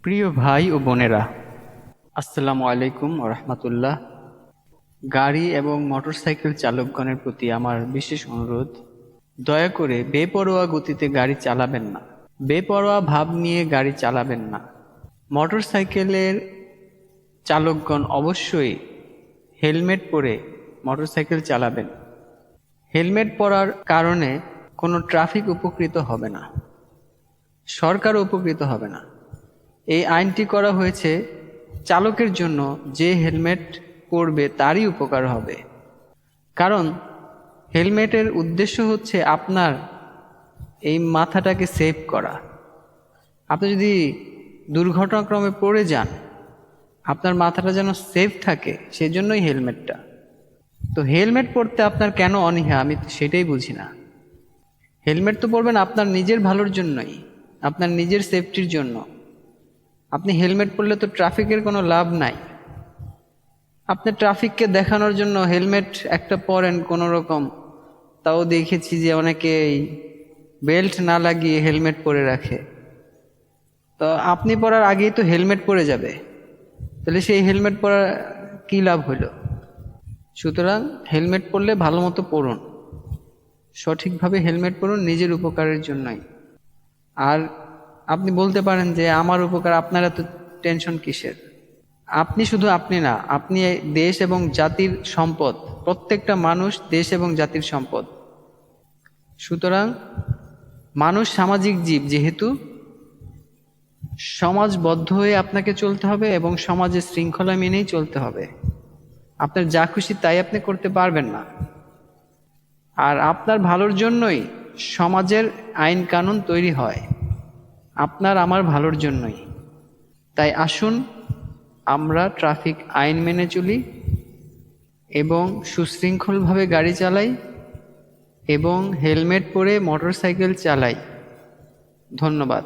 প্রিয় ভাই ও বোনেরা, আসসালামু আলাইকুম ওয়া রাহমাতুল্লাহ। গাড়ি এবং মোটরসাইকেল চালকগণের প্রতি আমার বিশেষ অনুরোধ, দয়া করে বেপরোয়া গতিতে গাড়ি চালাবেন না, বেপরোয়া ভাব নিয়ে গাড়ি চালাবেন না। মোটরসাইকেলের চালকগণ অবশ্যই হেলমেট পরে মোটরসাইকেল চালাবেন। হেলমেট পরার কারণে কোনো ট্রাফিক উপকৃত হবে না, সরকারও উপকৃত হবে না। এই আইনটি করা হয়েছে চালকের জন্য, যে হেলমেট পরবে তারই উপকার হবে। কারণ হেলমেটের উদ্দেশ্য হচ্ছে আপনার এই মাথাটাকে সেভ করা। আপনি যদি দুর্ঘটনাক্রমে পড়ে যান, আপনার মাথাটা যেন সেভ থাকে, সেজন্যই হেলমেটটা। তো হেলমেট পরতে আপনার কেন অনীহা, আমি সেটাই বুঝি না। হেলমেট তো পরবেন আপনার নিজের ভালোর জন্যই, আপনার নিজের সেফটির জন্য। আপনি হেলমেট পরলে তো ট্রাফিকের কোনো লাভ নাই। আপনি ট্রাফিককে দেখানোর জন্য হেলমেট একটা পরেন কোনো রকম, তাও দেখেছি যে অনেকেই বেল্ট না লাগিয়ে হেলমেট পরে রাখে। তো আপনি পরার আগেই তো হেলমেট পরে যাবে, তাহলে সেই হেলমেট পরার কী লাভ হলো? সুতরাং হেলমেট পরলে ভালো মতো পরুন, সঠিকভাবে হেলমেট পরুন, নিজের উপকারের জন্যই। আর আপনি বলতে পারেন যে আমার উপকার, আপনার এত টেনশন কিসের? আপনি শুধু আপনি না, আপনি দেশ এবং জাতির সম্পদ। প্রত্যেকটা মানুষ দেশ এবং জাতির সম্পদ। সুতরাং মানুষ সামাজিক জীব, যেহেতু সমাজবদ্ধ হয়ে আপনাকে চলতে হবে এবং সমাজের শৃঙ্খলা মেনেই চলতে হবে। আপনার যা খুশি তাই আপনি করতে পারবেন না। আর আপনার ভালোর জন্যই সমাজের আইন কানুন তৈরি হয়, আপনার আমার ভালোর জন্যই। তাই আসুন আমরা ট্রাফিক আইন মেনে চলি এবং সুশৃঙ্খলভাবে গাড়ি চালাই এবং হেলমেট পরে মোটরসাইকেল চালাই। ধন্যবাদ।